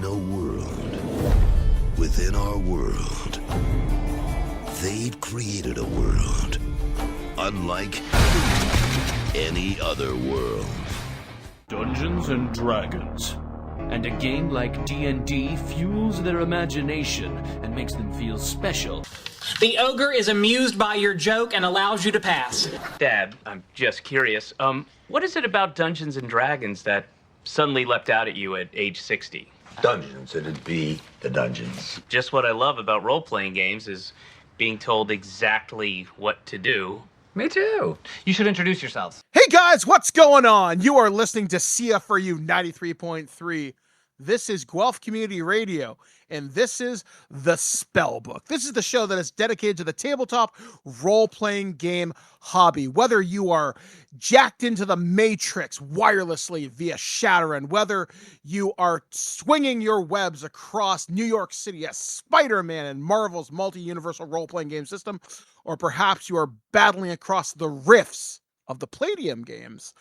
a world within our world. They've created a world unlike any other world. Dungeons and Dragons. And a game like D&D fuels their imagination and makes them feel special. The ogre is amused by your joke and allows you to pass. Dad, I'm just curious. What is it about Dungeons and Dragons that suddenly leapt out at you at age 60? Dungeons, it'd be the dungeons. Just what I love about role-playing games is being told exactly what to do. Me too. You should introduce yourselves. Hey guys, what's going on? You are listening to CFRU 93.3. This is Guelph Community Radio, and this is the Spellbook. This is the show that is dedicated to the tabletop role-playing game hobby. Whether you are jacked into the Matrix wirelessly via Shadowrun, whether you are swinging your webs across New York City as Spider-Man and Marvel's multi-universal role-playing game system, or perhaps you are battling across the rifts of the Palladium games,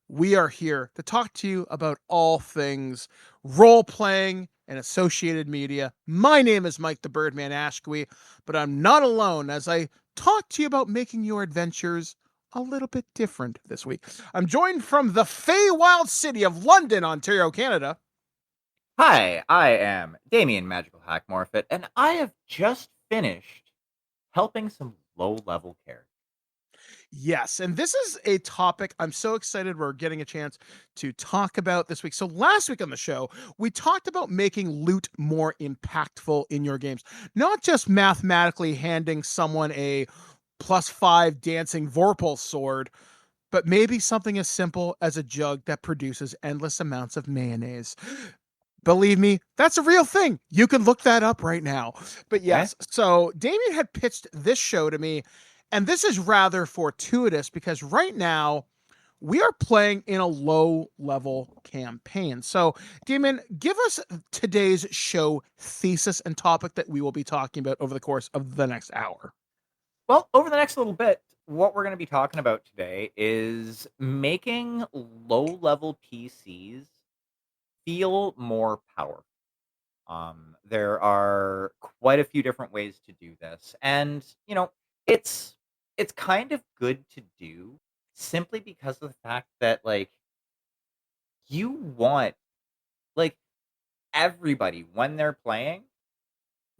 we are here to talk to you about all things role-playing and associated media. My name is Mike the Birdman Ashkwe, but I'm not alone as I talk to you about making your adventures a little bit different this week. I'm joined from the Feywild city of London, Ontario, Canada. Hi, I am Damien Magical Hack Morphit, and I have just finished helping some low-level characters. Yes, and this is a topic I'm so excited we're getting a chance to talk about this week. So last week on the show, we talked about making loot more impactful in your games. Not just mathematically handing someone a +5 dancing Vorpal sword, but maybe something as simple as a jug that produces endless amounts of mayonnaise. Believe me, that's a real thing. You can look that up right now. But yes, so Damien had pitched this show to me, and this is rather fortuitous because right now we are playing in a low-level campaign. So, Damien, give us today's show thesis and topic that we will be talking about over the course of the next hour. Well, over the next little bit, what we're going to be talking about today is making low-level PCs feel more powerful. There are quite a few different ways to do this, and it's kind of good to do simply because of the fact that you want everybody when they're playing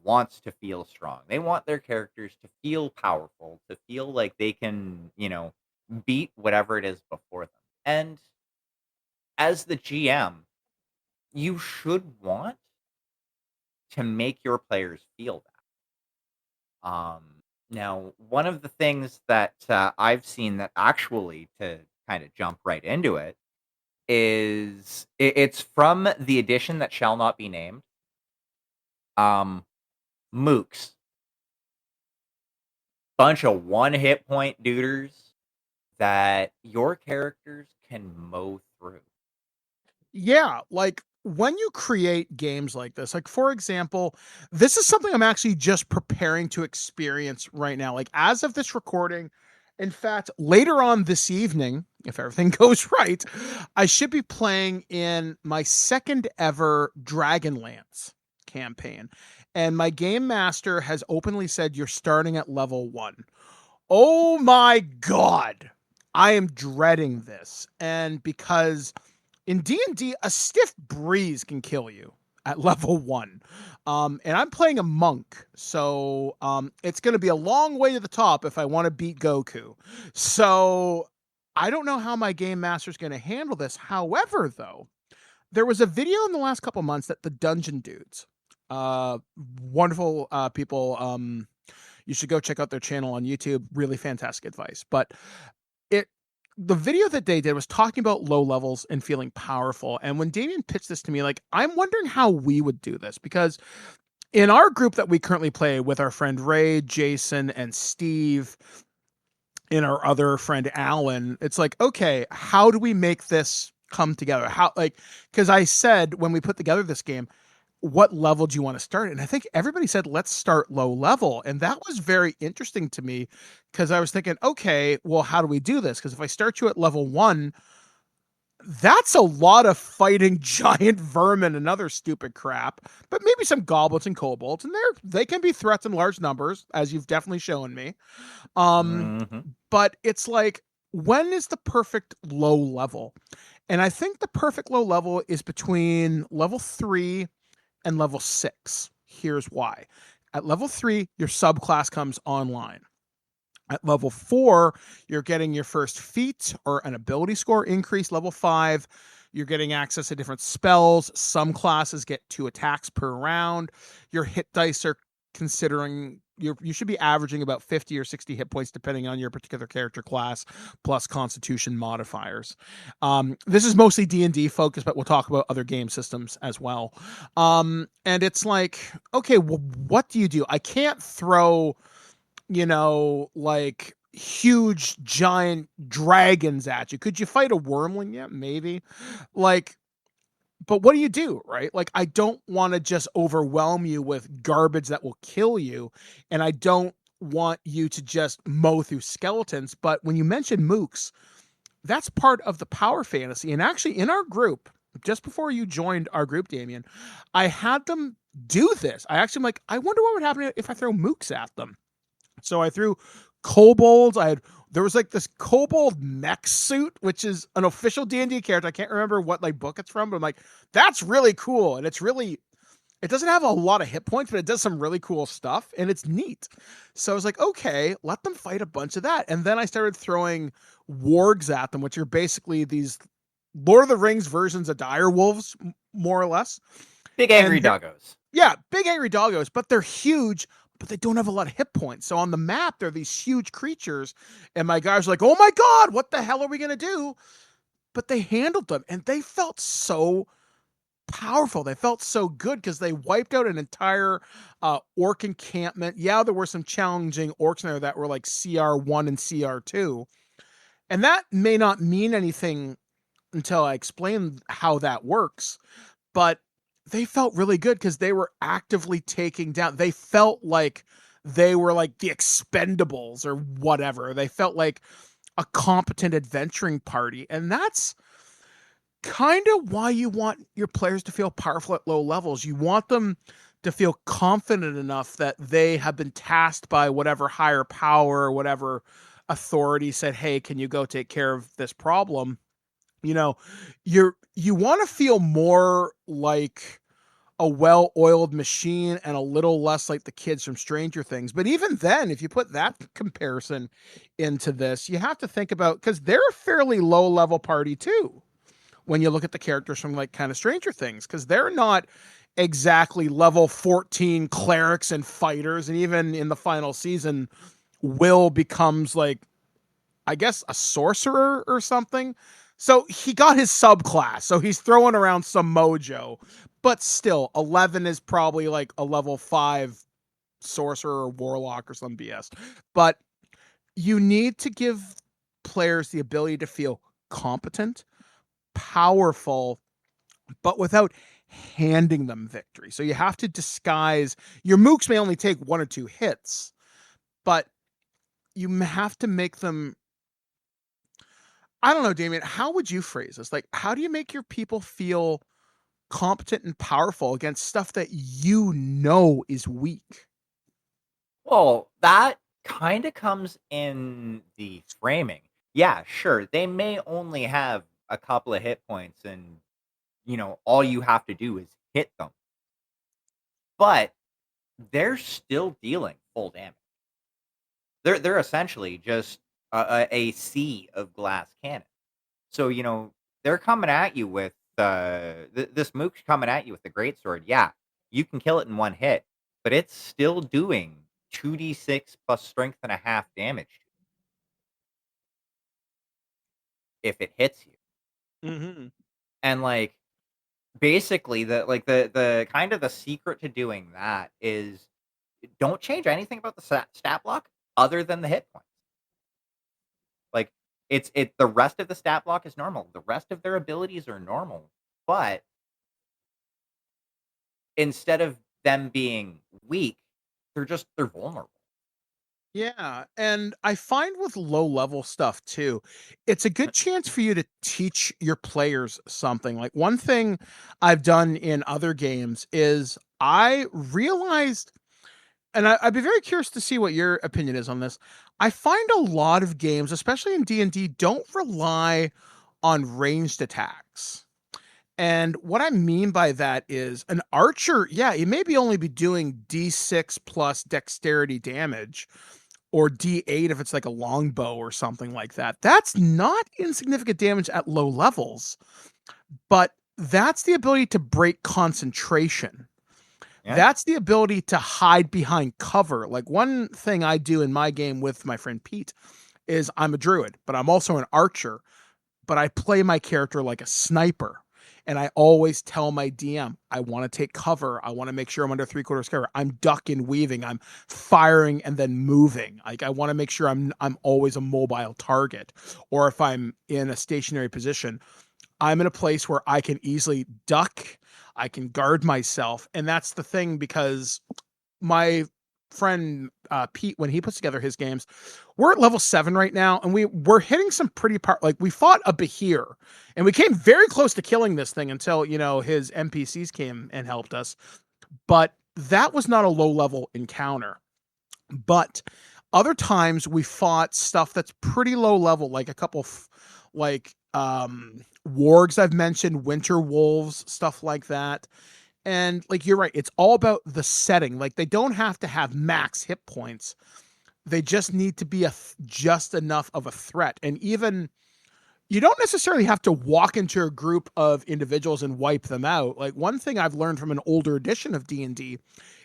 wants to feel strong. They want their characters to feel powerful, to feel like they can, beat whatever it is before them. And as the GM, you should want to make your players feel that. Now, one of the things that I've seen that actually, to kind of jump right into it, is it's from the edition that shall not be named. Mooks. Bunch of one-hit point duders that your characters can mow through. Yeah, when you create games like this, for example, this is something I'm actually just preparing to experience right now. As of this recording, in fact, later on this evening, if everything goes right, I should be playing in my second ever Dragonlance campaign. And my game master has openly said you're starting at level 1. Oh my God. I am dreading this. And because in D&D, a stiff breeze can kill you at level 1. And I'm playing a monk, so it's going to be a long way to the top if I want to beat Goku. So I don't know how my game master is going to handle this. However, though, there was a video in the last couple months that the Dungeon Dudes, wonderful people, you should go check out their channel on YouTube. Really fantastic advice. But the video that they did was talking about low levels and feeling powerful. And when Damien pitched this to me, I'm wondering how we would do this, because in our group that we currently play with our friend Ray, Jason, and Steve, and our other friend Alan, it's okay, how do we make this come together? Because I said when we put together this game, what level do you want to start? And I think everybody said, let's start low level. And that was very interesting to me because I was thinking, okay, well, how do we do this? Because if I start you at level 1, that's a lot of fighting giant vermin and other stupid crap, but maybe some goblins and kobolds, and they can be threats in large numbers, as you've definitely shown me. Mhm. But it's like, when is the perfect low level? And I think the perfect low level is between level 3 and level 6. Here's why. At level 3, your subclass comes online. At level 4, you're getting your first feat or an ability score increase. Level 5, you're getting access to different spells. Some classes get 2 attacks per round. Your hit dice are considering you should be averaging about 50 or 60 hit points depending on your particular character class, plus constitution modifiers. This is mostly D&D focused, but we'll talk about other game systems as well. And it's like, okay, well, what do you do? I can't throw, like huge giant dragons at you. Could you fight a wormling? Yeah, maybe. Like, but what do you do, right? Like, I don't want to just overwhelm you with garbage that will kill you, and I don't want you to just mow through skeletons. But when you mention mooks, that's part of the power fantasy. And actually, in our group, just before you joined our group, Damien, I had them do this. I actually am like, I wonder what would happen if I throw mooks at them. So I threw kobolds. There was like this kobold mech suit, which is an official D&D character. I can't remember what like book it's from, but I'm like, that's really cool. And it doesn't have a lot of hit points, but it does some really cool stuff and it's neat. So I was like, okay, let them fight a bunch of that. And then I started throwing wargs at them, which are basically these Lord of the Rings versions of dire wolves, more or less. Big angry doggos. Yeah, big angry doggos, but they're huge, but they don't have a lot of hit points. So on the map, they're these huge creatures, and my guys are like, oh my God, what the hell are we going to do? But they handled them, and they felt so powerful. They felt so good because they wiped out an entire orc encampment. Yeah, there were some challenging orcs in there that were like CR1 and CR2. And that may not mean anything until I explain how that works. But they felt really good because they were actively taking down. They felt like they were like the Expendables or whatever. They felt like a competent adventuring party. And that's kind of why you want your players to feel powerful at low levels. You want them to feel confident enough that they have been tasked by whatever higher power or whatever authority said, hey, can you go take care of this problem? You want to feel more like a well-oiled machine and a little less like the kids from Stranger Things. But even then, if you put that comparison into this, you have to think about, because they're a fairly low-level party too, when you look at the characters from like kind of Stranger Things, because they're not exactly level 14 clerics and fighters. And even in the final season, Will becomes like, I guess, a sorcerer or something. So he got his subclass. So he's throwing around some mojo. But still, 11 is probably like a level 5 sorcerer or warlock or some BS. But you need to give players the ability to feel competent, powerful, but without handing them victory. So you have to disguise. Your mooks may only take 1 or 2 hits, but you have to make them. I don't know, Damien, how would you phrase this? Like, how do you make your people feel competent and powerful against stuff that is weak? Well, that kind of comes in the framing. Yeah, sure. They may only have a couple of hit points and, all you have to do is hit them. But they're still dealing full damage. They're essentially just a sea of glass cannon. So, they're coming at you with this mook's coming at you with the greatsword. Yeah, you can kill it in 1 hit, but it's still doing 2d6 plus strength and a half damage if it hits you. Mm-hmm. And like basically the kind of the secret to doing that is don't change anything about the stat block other than the hit points. Like the rest of the stat block is normal. The rest of their abilities are normal, but instead of them being weak, they're vulnerable. Yeah, and I find with low level stuff too, it's a good chance for you to teach your players something. Like one thing I've done in other games is I realized, and I'd be very curious to see what your opinion is on this. I find a lot of games, especially in D&D, don't rely on ranged attacks. And what I mean by that is an archer, yeah, you maybe only be doing D6 plus dexterity damage, or D8 if it's like a longbow or something like that. That's not insignificant damage at low levels, but that's the ability to break concentration. Yeah. That's the ability to hide behind cover. Like one thing I do in my game with my friend Pete is I'm a druid, but I'm also an archer, but I play my character like a sniper. And I always tell my DM, I want to take cover. I want to make sure I'm under 3/4 cover. I'm ducking, weaving. I'm firing and then moving. Like I want to make sure I'm always a mobile target. Or if I'm in a stationary position, I'm in a place where I can easily duck. I can guard myself. And that's the thing, because my friend Pete, when he puts together his games, we're at level 7 right now, and we're hitting some pretty like we fought a Behir, and we came very close to killing this thing until his NPCs came and helped us. But that was not a low level encounter. But other times we fought stuff that's pretty low level, like a couple like wargs I've mentioned, winter wolves, stuff like that. And like you're right, it's all about the setting. Like they don't have to have max hit points. They just need to be just enough of a threat. And even you don't necessarily have to walk into a group of individuals and wipe them out. Like one thing I've learned from an older edition of D&D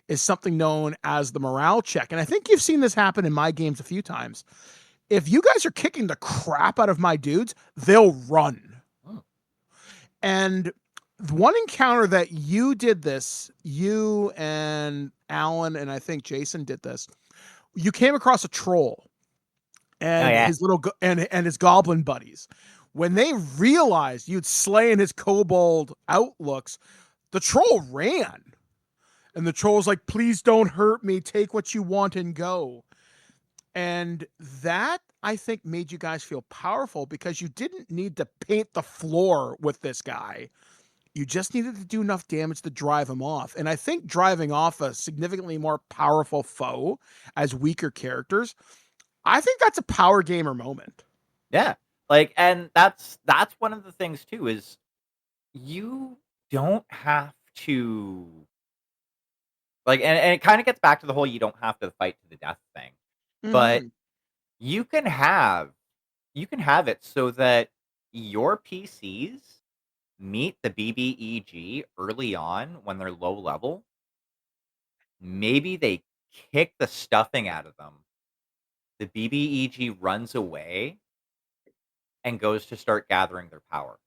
is something known as the morale check. And I think you've seen this happen in my games a few times. If you guys are kicking the crap out of my dudes, they'll run. Oh. And one encounter that you did this, you and Alan and I think Jason did this. You came across a troll and his little and his goblin buddies. When they realized you'd slain his kobold outlooks, the troll ran. And the troll's like, "Please don't hurt me. Take what you want and go." And that, I think, made you guys feel powerful because you didn't need to paint the floor with this guy. You just needed to do enough damage to drive him off. And I think driving off a significantly more powerful foe as weaker characters, I think that's a power gamer moment. Yeah. Like, and that's one of the things too, is you don't have to like, and it kind of gets back to the whole you don't have to fight to the death thing. But you can have it so that your PCs meet the BBEG early on when they're low level. Maybe they kick the stuffing out of them. The BBEG runs away and goes to start gathering their power.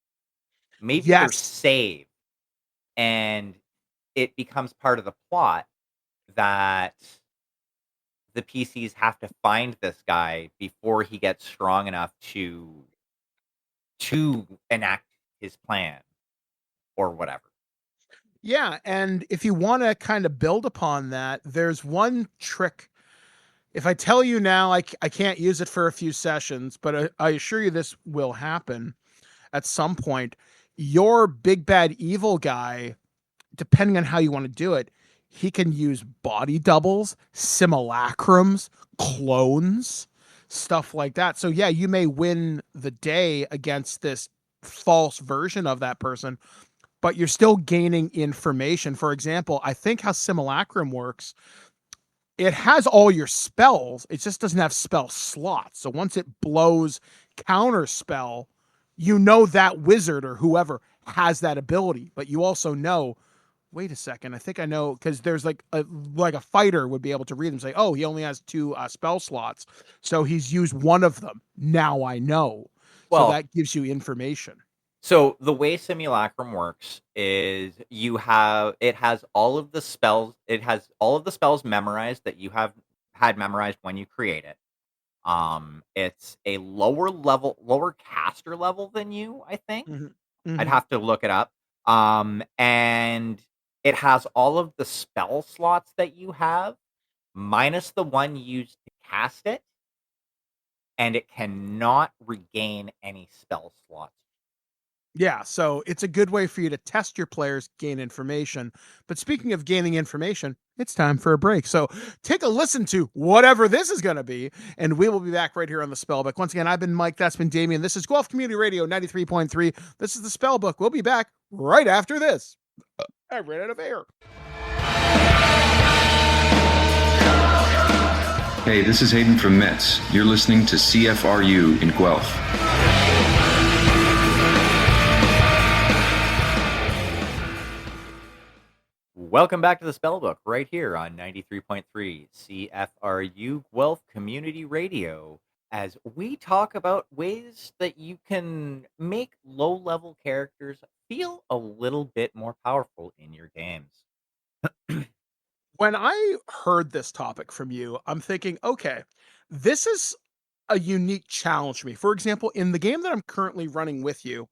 Maybe they're Yes. saved, and it becomes part of the plot that the PCs have to find this guy before he gets strong enough to enact his plan or whatever. Yeah, and if you want to kind of build upon that, there's one trick. If I tell you now, I can't use it for a few sessions, but I assure you this will happen at some point. Your big bad evil guy, depending on how you want to do it, he can use body doubles, simulacrums, clones, stuff like that. So yeah, you may win the day against this false version of that person, but you're still gaining information. For example, I think how simulacrum works, it has all your spells, it just doesn't have spell slots. So once it blows counter spell, you know that wizard or whoever has that ability, but you also know, wait a second, I think I know, because there's like a fighter would be able to read them and say, oh, he only has 2 spell slots, so he's used one of them. Now I know. Well, so that gives you information. So the way simulacrum works is it has all of the spells memorized that you have had memorized when you create it. It's a lower caster level than you, I think. I'd have to look it up. And it has all of the spell slots that you have, minus the one used to cast it, and it cannot regain any spell slots. Yeah, so it's a good way for you to test your players, gain information. But speaking of gaining information, it's time for a break. So take a listen to whatever this is going to be, and we will be back right here on the Spellbook. Once again, I've been Mike, that's been Damien. This is Guelph Community Radio 93.3. This is the Spellbook. We'll be back right after this. I ran out of air. Hey, this is Hayden from Metz. You're listening to CFRU in Guelph. Welcome back to the Spellbook right here on 93.3 CFRU Guelph Community Radio, as we talk about ways that you can make low-level characters feel a little bit more powerful in your games. When I heard this topic from you, I'm thinking, okay, this is a unique challenge to me. For example, in the game that I'm currently running with you,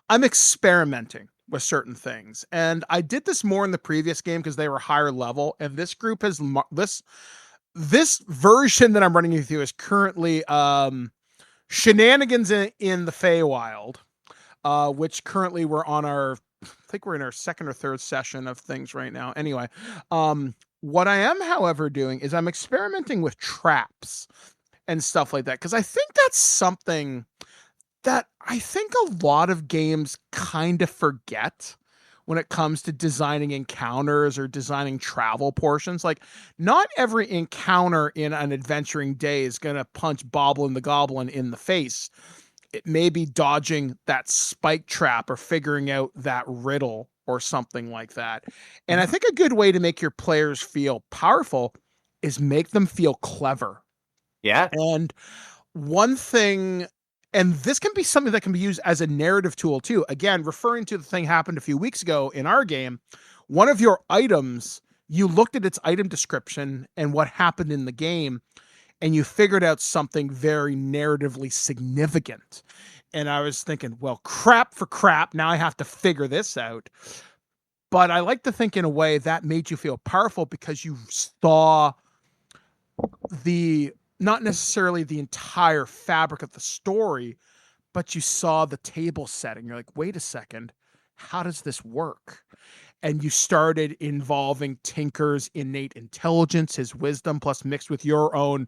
I'm experimenting with certain things. And I did this more in the previous game because they were higher level. And this group has this version that I'm running with you is currently shenanigans in the Feywild, which currently we're on I think we're in our second or third session of things right now. Anyway, what I am, however, doing is I'm experimenting with traps and stuff like that, because I think that's something that I think a lot of games kind of forget when it comes to designing encounters or designing travel portions. Like, not every encounter in an adventuring day is going to punch Boblin the Goblin in the face. It may be dodging that spike trap or figuring out that riddle or something like that. And I think a good way to make your players feel powerful is make them feel clever. Yeah. And one thing, and this can be something that can be used as a narrative tool too. Again, referring to the thing happened a few weeks ago in our game, one of your items, you looked at its item description and what happened in the game, and you figured out something very narratively significant. And I was thinking, well, crap for crap. Now I have to figure this out. But I like to think in a way that made you feel powerful because you saw not necessarily the entire fabric of the story, but you saw the table setting. You're like, wait a second, how does this work? And you started involving Tinker's innate intelligence, his wisdom, plus mixed with your own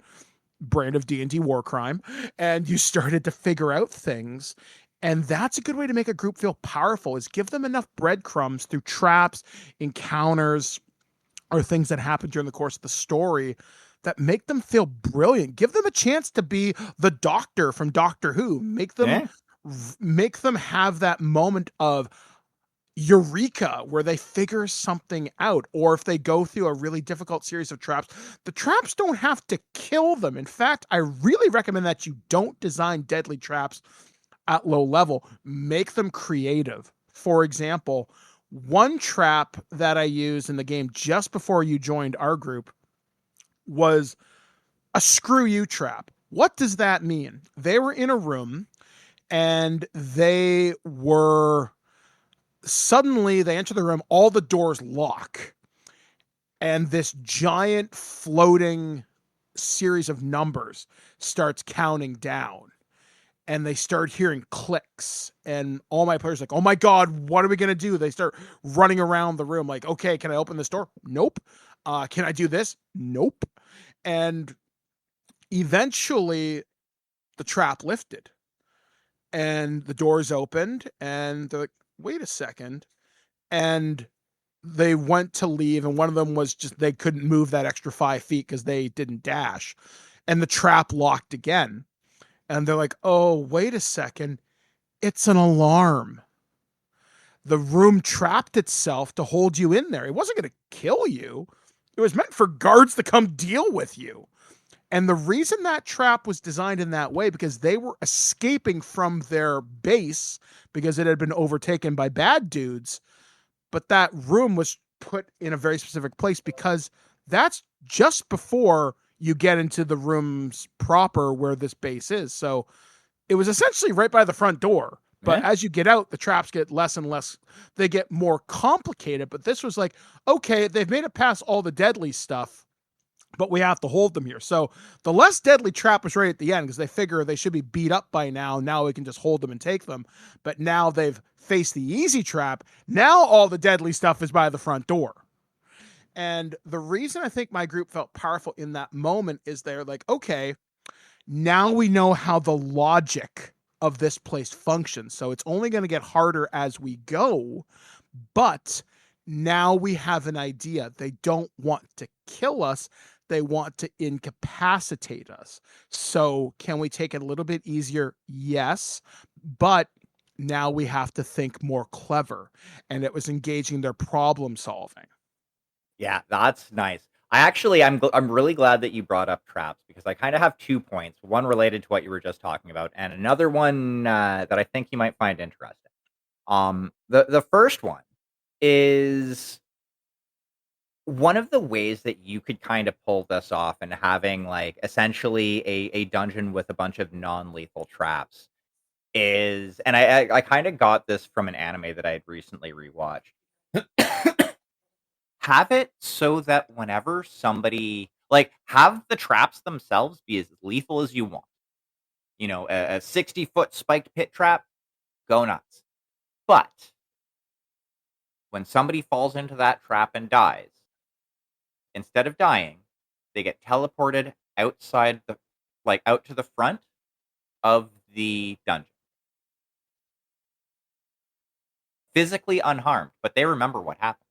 brand of D&D war crime. And you started to figure out things. And that's a good way to make a group feel powerful, is give them enough breadcrumbs through traps, encounters, or things that happen during the course of the story that make them feel brilliant. Give them a chance to be the Doctor from Doctor Who. Make them have that moment of eureka where they figure something out. Or if they go through a really difficult series of traps, the traps don't have to kill them. In fact, I really recommend that you don't design deadly traps at low level. Make them creative. For example, one trap that I used in the game just before you joined our group was a screw you trap. What does that mean? They were in a room and they enter the room, all the doors lock, and this giant floating series of numbers starts counting down, and they start hearing clicks, and all my players are like, oh my God, what are we going to do? They start running around the room like, okay, can I open this door? Nope. Can I do this? Nope. And eventually the trap lifted and the doors opened, and they're like, wait a second. And they went to leave, and one of them was just, they couldn't move that extra 5 feet because they didn't dash. And the trap locked again. And they're like, oh, wait a second. It's an alarm. The room trapped itself to hold you in there. It wasn't going to kill you. It was meant for guards to come deal with you. And the reason that trap was designed in that way, because they were escaping from their base because it had been overtaken by bad dudes. But that room was put in a very specific place because that's just before you get into the rooms proper where this base is. So it was essentially right by the front door. But as you get out, the traps get less and less. They get more complicated. But this was like, okay, they've made it past all the deadly stuff. but we have to hold them here. So the less deadly trap was right at the end because they figure they should be beat up by now. Now we can just hold them and take them. But now they've faced the easy trap. Now all the deadly stuff is by the front door. And the reason I think my group felt powerful in that moment is they're like, okay, now we know how the logic of this place functions. So it's only going to get harder as we go, but now we have an idea. They don't want to kill us. They want to incapacitate us. So can we take it a little bit easier? Yes, but now we have to think more clever. And it was engaging their problem solving. Yeah, that's nice. I'm really glad that you brought up traps because I kind of have 2 points. One related to what you were just talking about, and another one that I think you might find interesting. The first one is one of the ways that you could kind of pull this off and having like essentially a dungeon with a bunch of non-lethal traps is, and I kind of got this from an anime that I had recently rewatched. Have it so that whenever somebody like have the traps themselves be as lethal as you want. You know, a 60-foot spiked pit trap, go nuts. But when somebody falls into that trap and dies, instead of dying, they get teleported outside out to the front of the dungeon. Physically unharmed, but they remember what happened.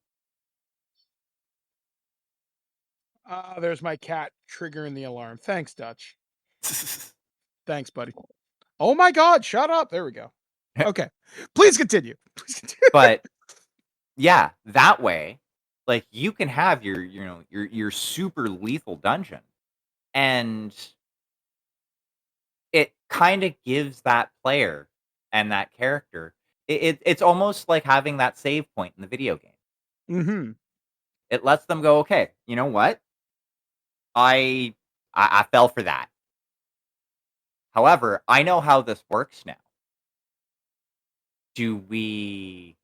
There's my cat triggering the alarm. Thanks, Dutch. Thanks, buddy. Oh my God, shut up. There we go. Okay. Please continue. But yeah, that way, like you can have your super lethal dungeon, and it kind of gives that player and that character. It's almost like having that save point in the video game. Mm-hmm. It lets them go, okay, you know what? I fell for that. However, I know how this works now. Do we,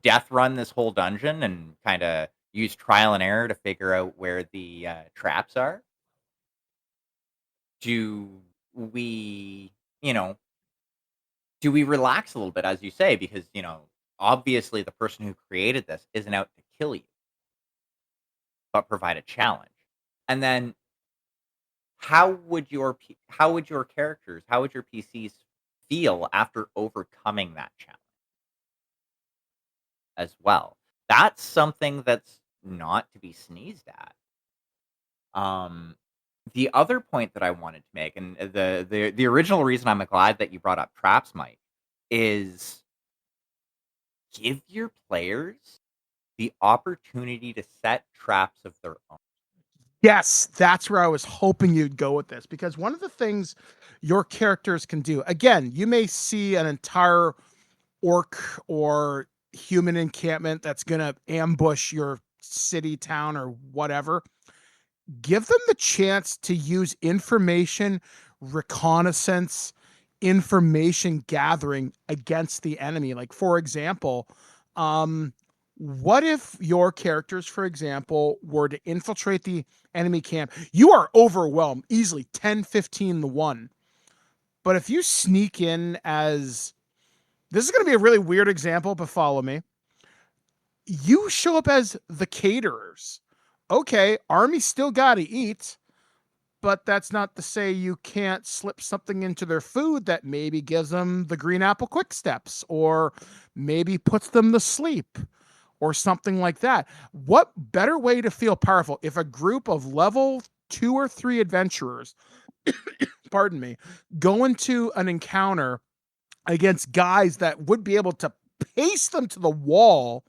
death run this whole dungeon and kind of use trial and error to figure out where the traps are? Do we, do we relax a little bit, as you say, because, obviously the person who created this isn't out to kill you, but provide a challenge. And then how would your characters, how would your PCs feel after overcoming that challenge as well? That's something that's not to be sneezed at. The other point that I wanted to make, and the original reason I'm glad that you brought up traps, Mike, is give your players the opportunity to set traps of their own. Yes, that's where I was hoping you'd go with this, because one of the things your characters can do, again, you may see an entire orc or human encampment that's going to ambush your city, town, or whatever. Give them the chance to use information, reconnaissance, information gathering against the enemy. Like, for example, what if your characters, for example, were to infiltrate the enemy camp? You are overwhelmed, easily 10-15-1. But if you sneak in as, this is going to be a really weird example, but follow me. You show up as the caterers. Okay, army still got to eat, but that's not to say you can't slip something into their food that maybe gives them the green apple quick steps, or maybe puts them to sleep, or something like that. What better way to feel powerful if a group of level 2 or 3 adventurers, pardon me, go into an encounter against guys that would be able to paste them to the wall,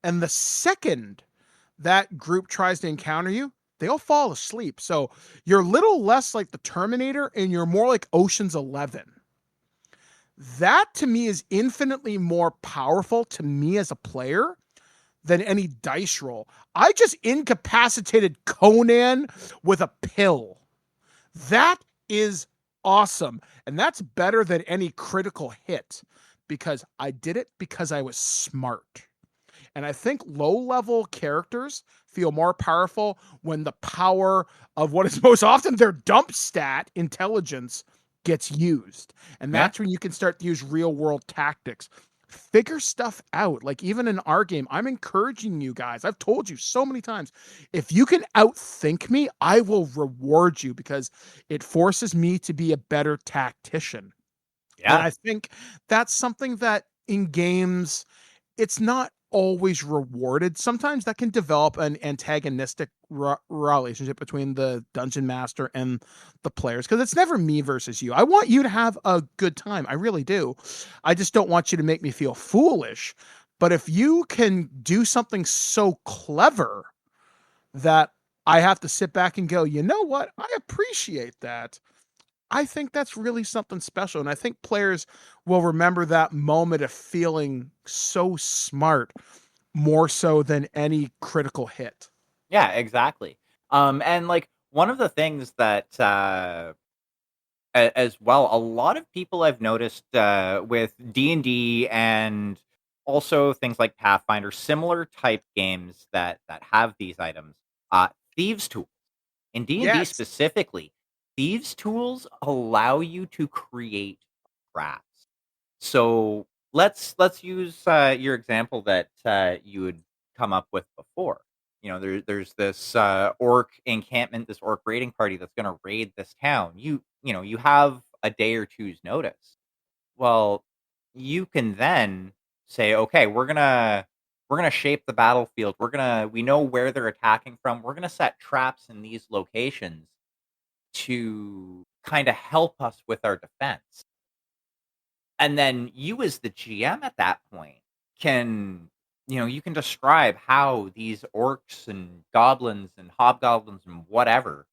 and the second that group tries to encounter you, they all fall asleep. So you're a little less like the Terminator and you're more like Ocean's 11. That to me is infinitely more powerful to me as a player than any dice roll. I just incapacitated Conan with a pill. That is awesome. And that's better than any critical hit, because I did it because I was smart. And I think low-level characters feel more powerful when the power of what is most often their dump stat, intelligence, gets used. And that's when you can start to use real-world tactics. Figure stuff out. Like, even in our game, I'm encouraging you guys. I've told you so many times, if you can outthink me, I will reward you, because it forces me to be a better tactician. And I think that's something that in games, it's not always rewarded. Sometimes that can develop an antagonistic relationship between the dungeon master and the players, because it's never me versus you. I want you to have a good time. I really do. I just don't want you to make me feel foolish. But if you can do something so clever that I have to sit back and go, you know what? I appreciate that. I think that's really something special. And I think players will remember that moment of feeling so smart more so than any critical hit. Yeah, exactly. And like one of the things that as well, a lot of people I've noticed with D&D and also things like Pathfinder, similar type games that have these items, thieves tools. In D&D Yes. specifically, thieves tools allow you to create traps. So let's use your example that you had come up with before. You know, there's this orc encampment, this orc raiding party that's going to raid this town. You know, you have a day or two's notice. Well, you can then say, okay, we're gonna shape the battlefield. We know where they're attacking from. We're gonna set traps in these locations to kind of help us with our defense. And then you as the GM at that point can, you can describe how these orcs and goblins and hobgoblins and whatever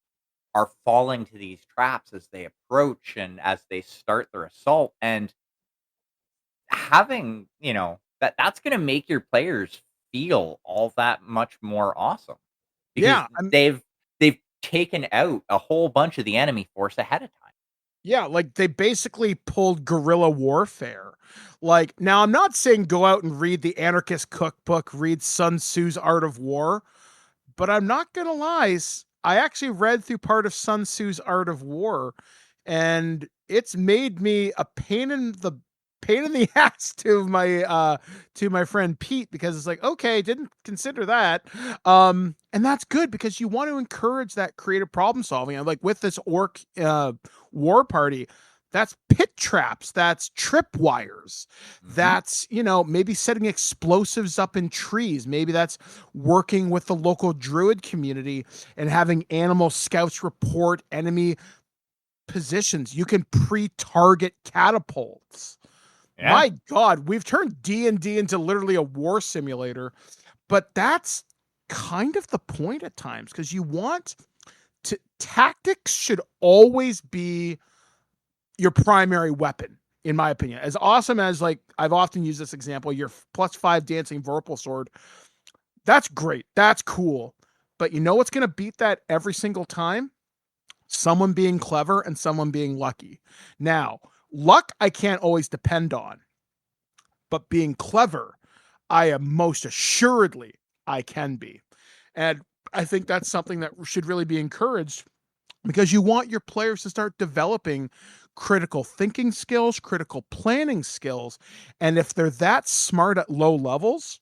are falling to these traps as they approach and as they start their assault. And having, that's going to make your players feel all that much more awesome. Because they've taken out a whole bunch of the enemy force ahead of time. Yeah, like they basically pulled guerrilla warfare. Like, now I'm not saying go out and read the Anarchist Cookbook, read Sun Tzu's Art of War, but I'm not gonna lie, I actually read through part of Sun Tzu's Art of War, and it's made me a pain in the ass to my friend Pete, because it's like, okay, didn't consider that. And that's good, because you want to encourage that creative problem solving. And like with this orc war party, that's pit traps, that's tripwires, that's, maybe setting explosives up in trees. Maybe that's working with the local druid community and having animal scouts report enemy positions. You can pre-target catapults. Yeah. My God, we've turned D&D into literally a war simulator, but that's kind of the point at times, because you want to, tactics should always be your primary weapon, in my opinion. As awesome as, like, I've often used this example, your +5 dancing Vorpal sword, that's great, that's cool, but you know what's going to beat that every single time? Someone being clever and someone being lucky. Now, luck I can't always depend on, but being clever, I am most assuredly I can be. And I think that's something that should really be encouraged, because you want your players to start developing critical thinking skills, critical planning skills. And if they're that smart at low levels,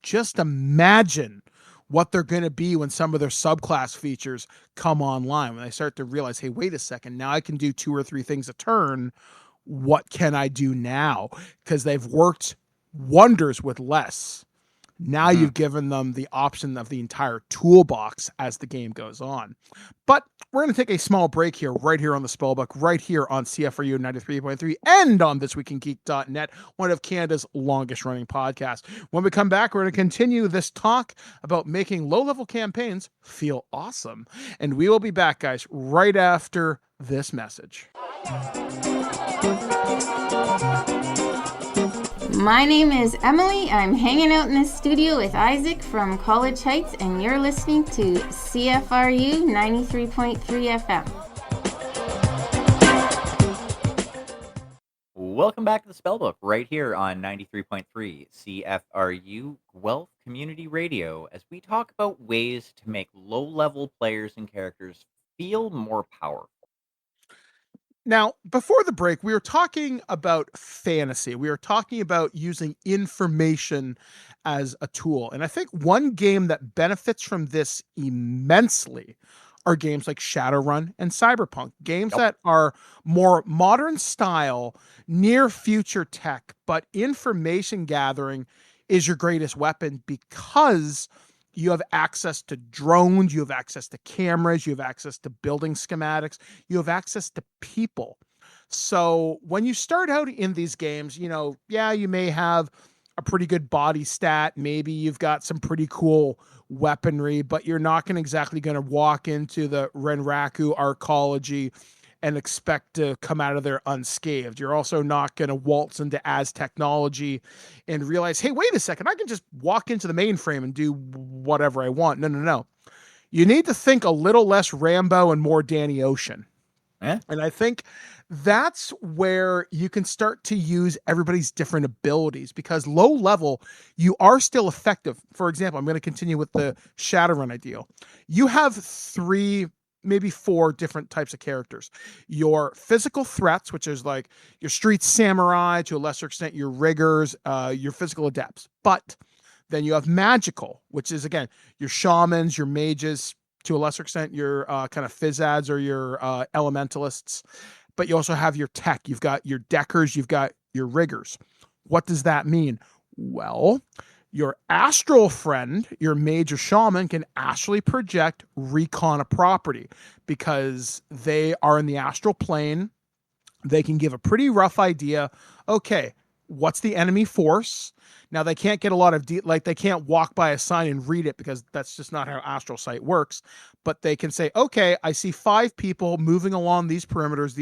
just imagine what they're going to be when some of their subclass features come online, when they start to realize, hey, wait a second, now I can do 2 or 3 things a turn. What can I do now? Because they've worked wonders with less. Now you've given them the option of the entire toolbox as the game goes on. But we're going to take a small break here, right here on the Spellbook, right here on CFRU 93.3 and on thisweekingeek.net, one of Canada's longest running podcasts. When we come back, we're going to continue this talk about making low-level campaigns feel awesome. And we will be back, guys, right after this message. My name is Emily. I'm hanging out in the studio with Isaac from College Heights, and you're listening to CFRU 93.3 FM. welcome back to the Spellbook right here on 93.3 CFRU Guelph Community Radio as we talk about ways to make low-level players and characters feel more powerful. Now, before the break, we were talking about fantasy. We were talking about using information as a tool. And I think one game that benefits from this immensely are games like Shadowrun and Cyberpunk, games that are more modern style, near future tech, but information gathering is your greatest weapon because you have access to drones, you have access to cameras, you have access to building schematics, you have access to people. So when you start out in these games, you may have a pretty good body stat. Maybe you've got some pretty cool weaponry, but you're not exactly going to walk into the Renraku arcology and expect to come out of there unscathed. You're also not going to waltz into Az technology and realize, hey, wait a second, I can just walk into the mainframe and do whatever I want. No. You need to think a little less Rambo and more Danny Ocean. And I think that's where you can start to use everybody's different abilities because low level, you are still effective. For example, I'm going to continue with the Shadowrun ideal. You have 3, maybe 4 different types of characters. Your physical threats, which is like your street samurai, to a lesser extent, your riggers, your physical adepts. But then you have magical, which is, again, your shamans, your mages, to a lesser extent, your kind of phys-ads or your elementalists. But you also have your tech. You've got your deckers. You've got your riggers. What does that mean? Well, your astral friend, your mage or shaman, can actually project recon a property because they are in the astral plane. They can give a pretty rough idea. Okay, what's the enemy force? Now, they can't get a lot of they can't walk by a sign and read it because that's just not how astral sight works. But they can say, okay, I see 5 people moving along these perimeters.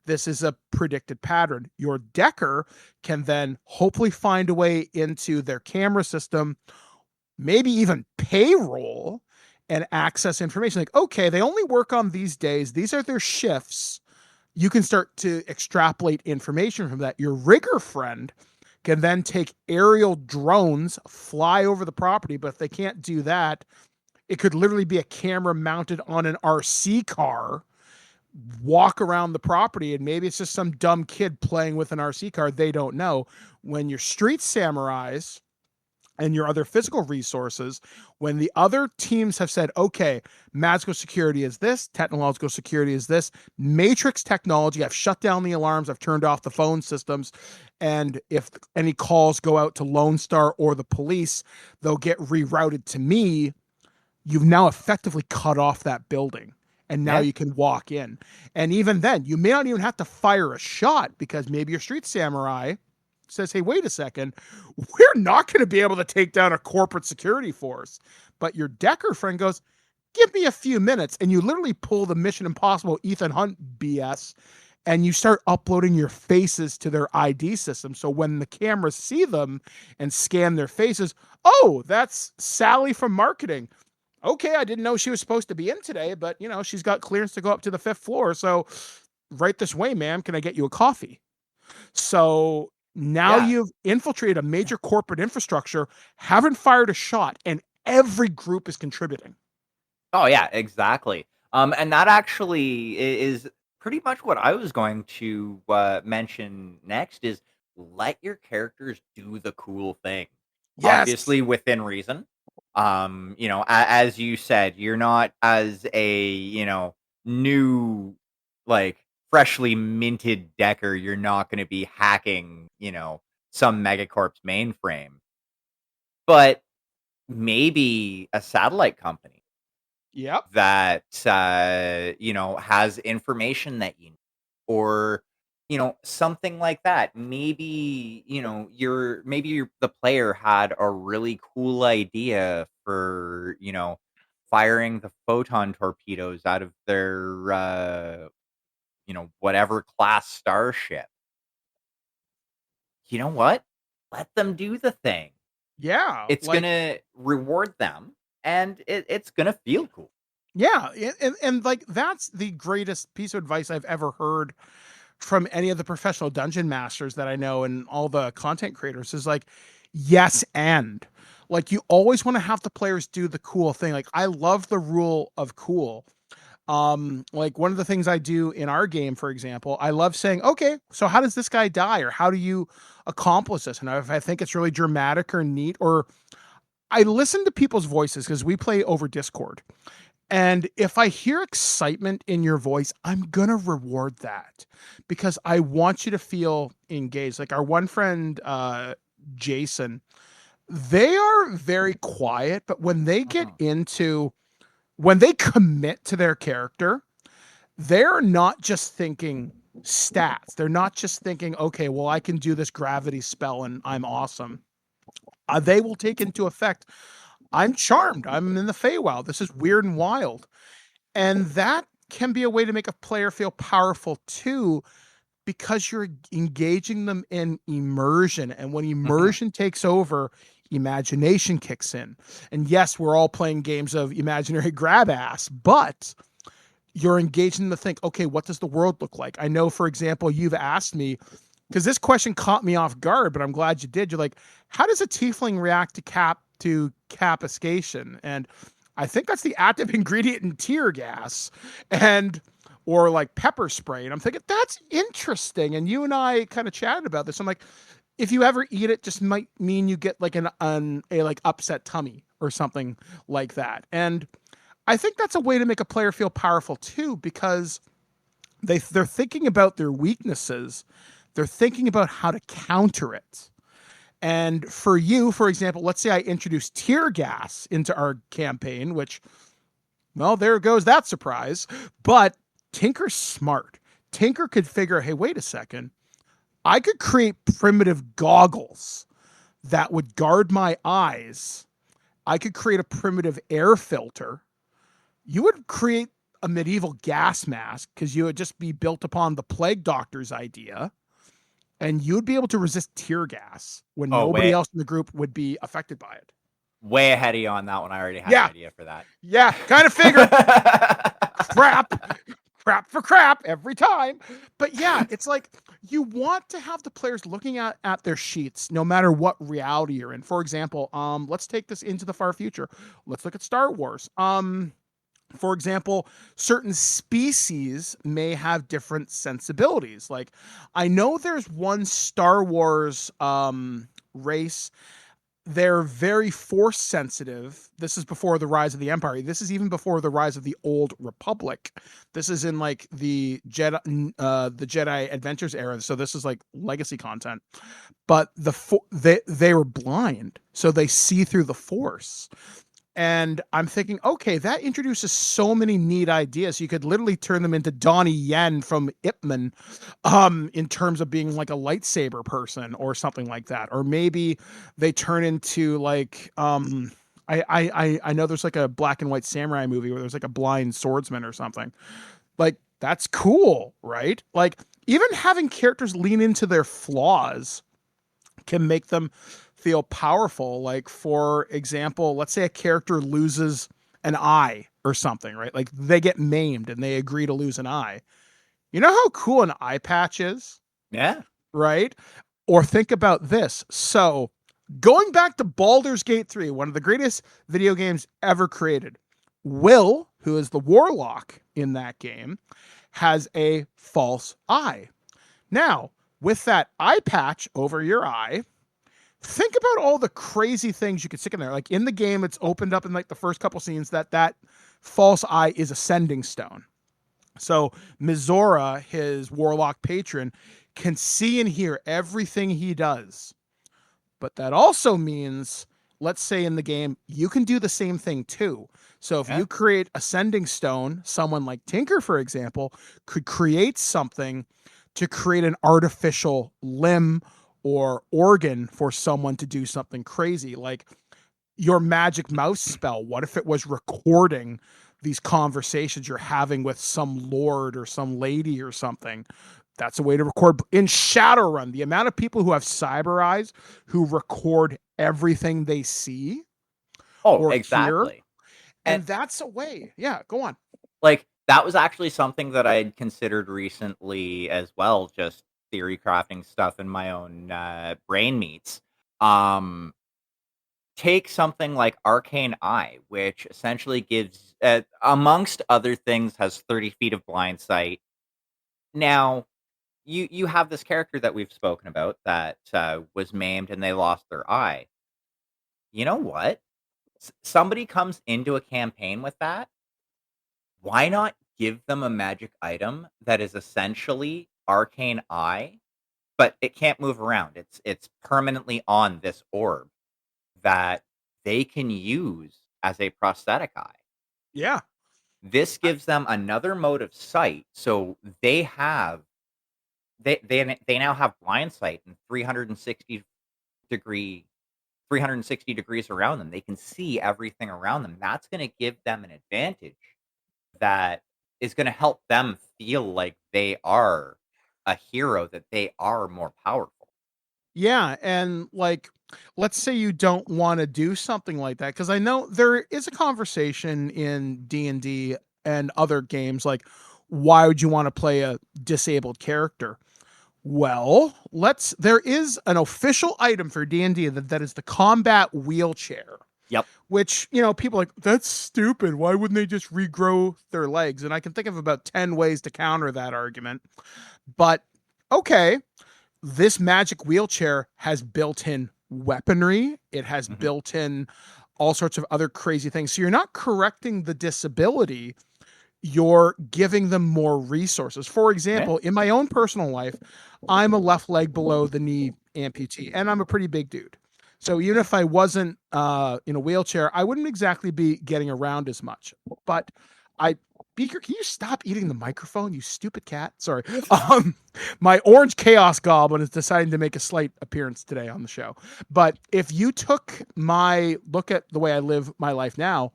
This is a predicted pattern. Your decker can then hopefully find a way into their camera system, maybe even payroll, and access information. Like, okay, they only work on these days. These are their shifts. You can start to extrapolate information from that. Your rigger friend can then take aerial drones, fly over the property. But if they can't do that, it could literally be a camera mounted on an RC car, walk around the property, and maybe it's just some dumb kid playing with an RC car. They don't know. When your street samurais and your other physical resources, when the other teams have said, okay, magical security is this, technological security is this, matrix technology, I've shut down the alarms, I've turned off the phone systems, and if any calls go out to Lone Star or the police, they'll get rerouted to me. You've now effectively cut off that building, and now you can walk in. And even then, you may not even have to fire a shot because maybe your street samurai says, hey, wait a second, we're not going to be able to take down a corporate security force. But your decker friend goes, give me a few minutes. And you literally pull the Mission Impossible Ethan Hunt BS and you start uploading your faces to their ID system. So when the cameras see them and scan their faces, oh, that's Sally from marketing. Okay, I didn't know she was supposed to be in today, but she's got clearance to go up to the 5th floor. So right this way, ma'am, can I get you a coffee? So now you've infiltrated a major corporate infrastructure, haven't fired a shot, and every group is contributing. Oh, yeah, exactly. And that actually is pretty much what I was going to mention next is let your characters do the cool thing. Yes. Obviously within reason. As you said, you're not as a, new, freshly minted decker, you're not going to be hacking, some megacorp's mainframe. But maybe a satellite company that, has information that you need, or, something like that. Maybe, the player had a really cool idea for, firing the photon torpedoes out of their, whatever class starship. You know what? Let them do the thing. Yeah. It's going to reward them, and it's going to feel cool. Yeah. And that's the greatest piece of advice I've ever heard from any of the professional dungeon masters that I know and all the content creators is like, yes, and like you always want to have the players do the cool thing. Like I love the rule of cool. Like one of the things I do in our game, for example, I love saying, okay, so how does this guy die, or how do you accomplish this? And if I think it's really dramatic or neat, or I listen to people's voices because we play over Discord. And if I hear excitement in your voice, I'm going to reward that because I want you to feel engaged. Like our one friend, Jason, they are very quiet, but when they get when they commit to their character, they're not just thinking stats. They're not just thinking, okay, well, I can do this gravity spell and I'm awesome. They will take into effect, I'm charmed. I'm in the Feywild. This is weird and wild. And that can be a way to make a player feel powerful too, because you're engaging them in immersion. And when immersion takes over, imagination kicks in. And yes, we're all playing games of imaginary grab ass, but you're engaging them to think, okay, what does the world look like? I know, for example, you've asked me, because this question caught me off guard, but I'm glad you did. You're like, how does a tiefling react to capiscation? And I think that's the active ingredient in tear gas or like pepper spray. And I'm thinking that's interesting. And you and I kind of chatted about this. I'm like, if you ever eat it, just might mean you get like a like upset tummy or something like that. And I think that's a way to make a player feel powerful too, because they're thinking about their weaknesses. They're thinking about how to counter it. And for you, for example, let's say I introduce tear gas into our campaign, which, well, there goes that surprise. But Tinker's smart. Tinker could figure, hey, wait a second. I could create primitive goggles that would guard my eyes. I could create a primitive air filter. You would create a medieval gas mask because you would just be built upon the plague doctor's idea. And you'd be able to resist tear gas when nobody else in the group would be affected by it. Way ahead of you on that one. I already had an idea for that. Yeah, kind of figured. crap for crap every time. But yeah, it's like you want to have the players looking at their sheets no matter what reality you're in. For example, let's take this into the far future. Let's look at Star Wars. For example, certain species may have different sensibilities. Like, I know there's one Star Wars race. They're very force sensitive. This is before the rise of the Empire. This is even before the rise of the Old Republic. This is in like the Jedi Adventures era. So this is like legacy content. But they were blind, so they see through the Force. And I'm thinking, okay, that introduces so many neat ideas. You could literally turn them into Donnie Yen from Ip Man, in terms of being like a lightsaber person or something like that. Or maybe they turn into like, I know there's like a black and white samurai movie where there's like a blind swordsman or something. Like, that's cool, right? Like, even having characters lean into their flaws can make them feel powerful. Like, for example, let's say a character loses an eye or something, right? Like, they get maimed and they agree to lose an eye. You know how cool an eye patch is? Yeah. Right? Or think about this. So, going back to Baldur's Gate 3, one of the greatest video games ever created, Will, who is the warlock in that game, has a false eye. Now, with that eye patch over your eye, think about all the crazy things you could stick in there. Like, in the game, it's opened up in like the first couple scenes that false eye is a sending stone. So Mizora, his warlock patron, can see and hear everything he does. But that also means, let's say in the game, you can do the same thing too. So if you create a sending stone, someone like Tinker, for example, could create something to create an artificial limb or organ for someone to do something crazy. Like your magic mouse spell. What if it was recording these conversations you're having with some lord or some lady or something? That's a way to record. In Shadowrun, the amount of people who have cyber eyes who record everything they see or exactly. hear, and that's a way. Yeah, go on. Like, That was actually something that I had considered recently as well, just theory crafting stuff in my own brain meets. Um, Take something like Arcane Eye, which essentially gives, amongst other things, has 30 feet of blind sight. Now, you have this character that we've spoken about that was maimed and they lost their eye. You know what? Somebody comes into a campaign with that. Why not give them a magic item that is essentially Arcane Eye, but it can't move around. It's permanently on this orb that they can use as a prosthetic eye. Yeah. This gives them another mode of sight, so they now have blind sight and degree 360 degrees around them. They can see everything around them. That's going to give them an advantage that is going to help them feel like they are a hero, that they are more powerful. Yeah, and like, let's say you don't want to do something like that, because I know there is a conversation in D&D and other games like, why would you want to play a disabled character? Well, there is an official item for D&D that is the combat wheelchair. Yep. Which, people are like, that's stupid. Why wouldn't they just regrow their legs? And I can think of about 10 ways to counter that argument. But okay, this magic wheelchair has built-in weaponry. It has built-in all sorts of other crazy things. So you're not correcting the disability, you're giving them more resources. For example, in my own personal life, I'm a left leg below the knee amputee, and I'm a pretty big dude. So even if I wasn't in a wheelchair, I wouldn't exactly be getting around as much. But Beaker, can you stop eating the microphone, you stupid cat? Sorry. My orange chaos goblin is deciding to make a slight appearance today on the show. But if you took my look at the way I live my life now,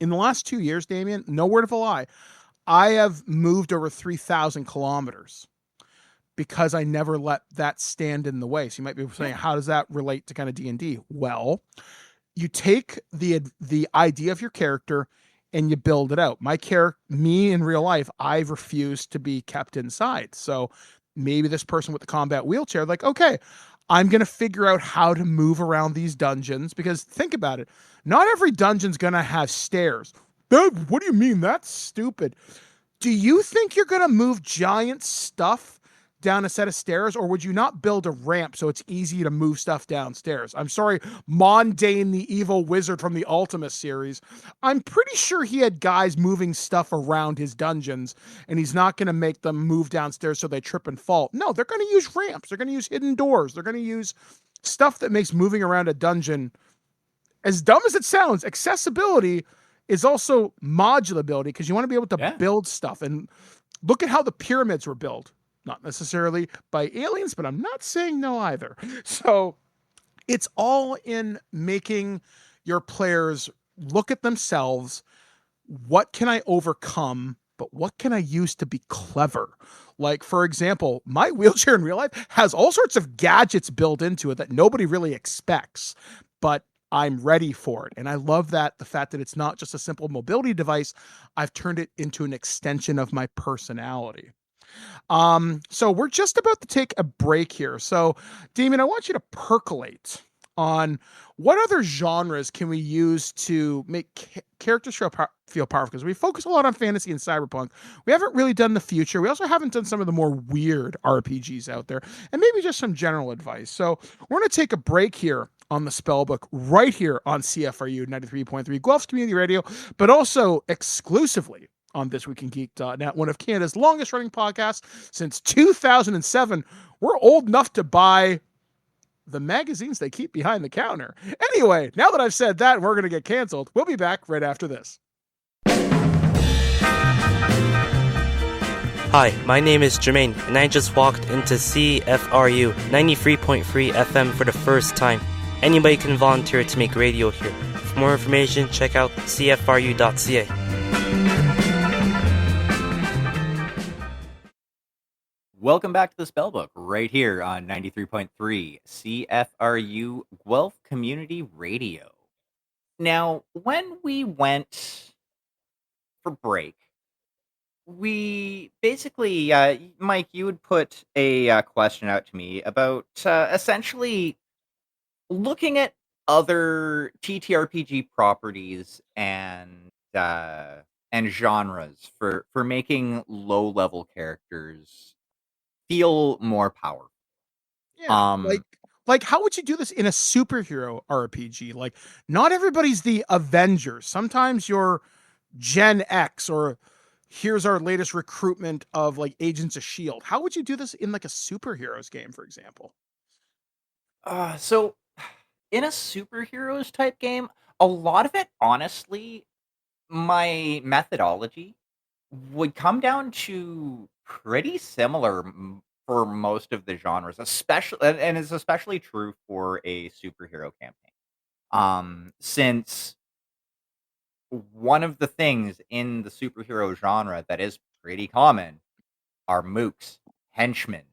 in the last 2 years, Damien, no word of a lie, I have moved over 3,000 kilometers because I never let that stand in the way. So you might be saying, how does that relate to kind of D&D? Well, you take the idea of your character and you build it out. Me in real life, I've refused to be kept inside. So maybe this person with the combat wheelchair, like, okay, I'm going to figure out how to move around these dungeons, because think about it. Not every dungeon's going to have stairs. What do you mean? That's stupid. Do you think you're going to move giant stuff down a set of stairs, or would you not build a ramp so it's easy to move stuff downstairs? I'm sorry, Mondane the Evil Wizard from the Ultima series. I'm pretty sure he had guys moving stuff around his dungeons, and he's not going to make them move downstairs so they trip and fall. No, they're going to use ramps. They're going to use hidden doors. They're going to use stuff that makes moving around a dungeon, as dumb as it sounds, accessibility is also modulability, because you want to be able to build stuff. And look at how the pyramids were built. Not necessarily by aliens, but I'm not saying no either. So it's all in making your players look at themselves. What can I overcome? But what can I use to be clever? Like, for example, my wheelchair in real life has all sorts of gadgets built into it that nobody really expects, but I'm ready for it. And I love the fact that it's not just a simple mobility device. I've turned it into an extension of my personality. So we're just about to take a break here. So, Damien, I want you to percolate on what other genres can we use to make characters feel powerful, because we focus a lot on fantasy and cyberpunk. We haven't really done the future. We also haven't done some of the more weird RPGs out there, and maybe just some general advice. So we're going to take a break here on the Spellbook right here on CFRU 93.3 Guelph's Community Radio, but also exclusively on thisweekingeek.net, one of Canada's longest running podcasts since 2007. We're old enough to buy the magazines they keep behind the counter. Anyway, now that I've said that, we're going to get canceled. We'll be back right after this. Hi, my name is Jermaine, and I just walked into CFRU 93.3 FM for the first time. Anybody can volunteer to make radio here. For more information, check out cfru.ca. Welcome back to the Spellbook, right here on 93.3 CFRU Guelph Community Radio. Now, when we went for break, we basically, Mike, you would put a question out to me about essentially looking at other TTRPG properties and genres for making low level characters feel more powerful. Yeah, Um, like how would you do this in a superhero RPG? Like, not everybody's the Avengers. Sometimes you're Gen X, or here's our latest recruitment of like Agents of Shield. How would you do this in like a superheroes game, for example? so in a superheroes type game, a lot of it, honestly, my methodology would come down to pretty similar for most of the genres, especially, and it's especially true for a superhero campaign. Since one of the things in the superhero genre that is pretty common are mooks, henchmen,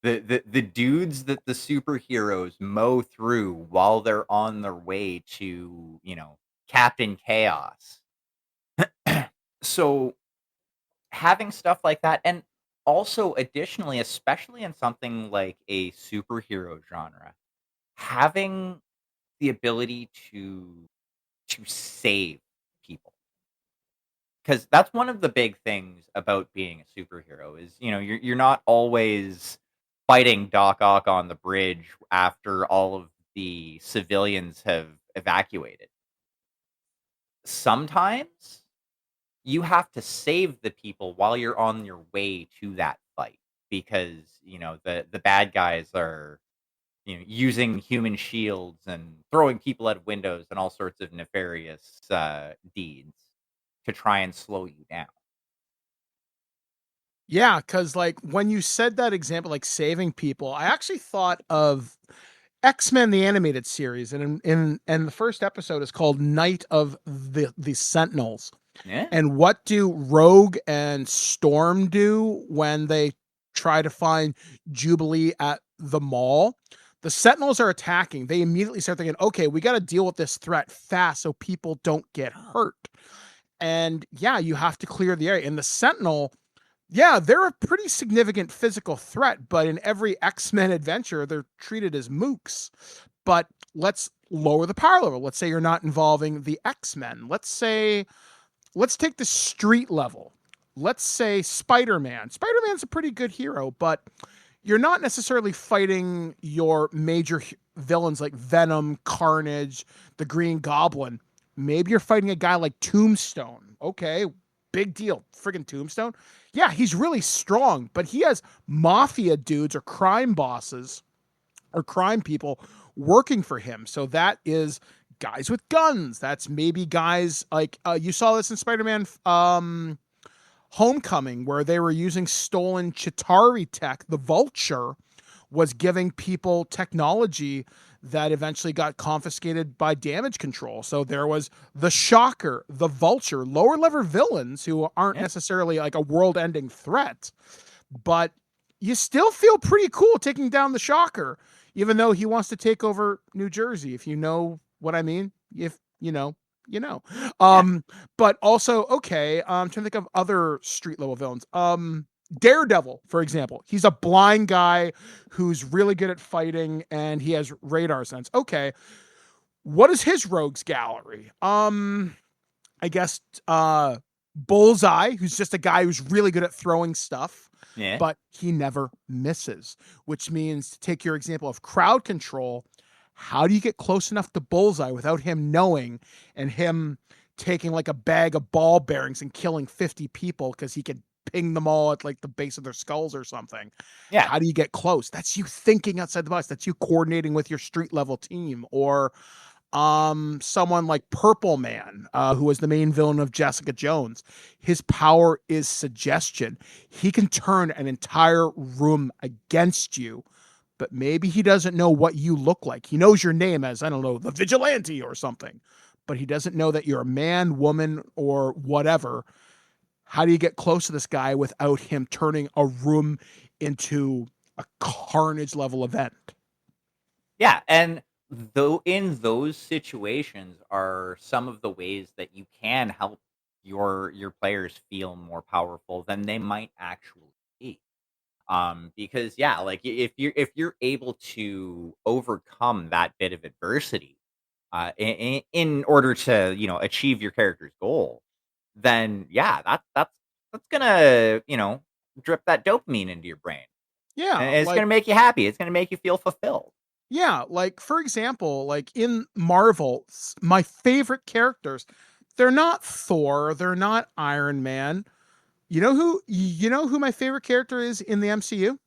the dudes that the superheroes mow through while they're on their way to, Captain Chaos. So having stuff like that, and also additionally, especially in something like a superhero genre, having the ability to save people, because that's one of the big things about being a superhero is, you're not always fighting Doc Ock on the bridge after all of the civilians have evacuated. Sometimes you have to save the people while you're on your way to that fight, because the bad guys are, using human shields and throwing people out of windows and all sorts of nefarious deeds to try and slow you down. Yeah, because like when you said that example, like saving people, I actually thought of X-Men the animated series, and in the first episode is called Night of the Sentinels. Yeah. And what do Rogue and Storm do when they try to find Jubilee at the mall? The Sentinels are attacking. They immediately start thinking, okay, we got to deal with this threat fast so people don't get hurt. And yeah, you have to clear the area. And the Sentinel, yeah, they're a pretty significant physical threat, but in every X-Men adventure, they're treated as mooks. But let's lower the power level. Let's say you're not involving the X-Men. Let's take the street level. Let's say Spider-Man. Spider-Man's a pretty good hero, but you're not necessarily fighting your major villains like Venom, Carnage, the Green Goblin. Maybe you're fighting a guy like Tombstone. Okay, big deal. Friggin' Tombstone. Yeah, he's really strong, but he has mafia dudes or crime bosses or crime people working for him. So that is guys with guns. That's maybe guys like you saw this in Spider-Man Homecoming, where they were using stolen Chitauri tech. The Vulture was giving people technology that eventually got confiscated by damage control. So there was the Shocker, the Vulture, lower level villains who aren't necessarily like a world-ending threat, but you still feel pretty cool taking down the Shocker, even though he wants to take over New Jersey, if you know what I mean. If you know, you know. But also, okay, I'm trying to think of other street level villains. Daredevil, for example. He's a blind guy who's really good at fighting and he has radar sense. Okay. What is his rogues gallery? I guess Bullseye, who's just a guy who's really good at throwing stuff. Yeah. But he never misses, which means, to take your example of crowd control, how do you get close enough to Bullseye without him knowing and him taking like a bag of ball bearings and killing 50 people because he could ping them all at like the base of their skulls or something? Yeah. How do you get close? That's you thinking outside the box. That's you coordinating with your street level team. Or someone like Purple Man, who was the main villain of Jessica Jones. His power is suggestion. He can turn an entire room against you, but maybe he doesn't know what you look like. He knows your name as, I don't know, the Vigilante or something, but he doesn't know that you're a man, woman, or whatever. How do you get close to this guy without him turning a room into a carnage level event? Yeah, and though in those situations are some of the ways that you can help your players feel more powerful than they might actually be. Because yeah, like if you're able to overcome that bit of adversity, in order to achieve your character's goal, then yeah, that's gonna drip that dopamine into your brain, Yeah, and it's like gonna make you happy. It's gonna make you feel fulfilled. yeah, like for example, like in Marvel, my favorite characters, they're not Thor, they're not Iron Man. You know who my favorite character is in the MCU?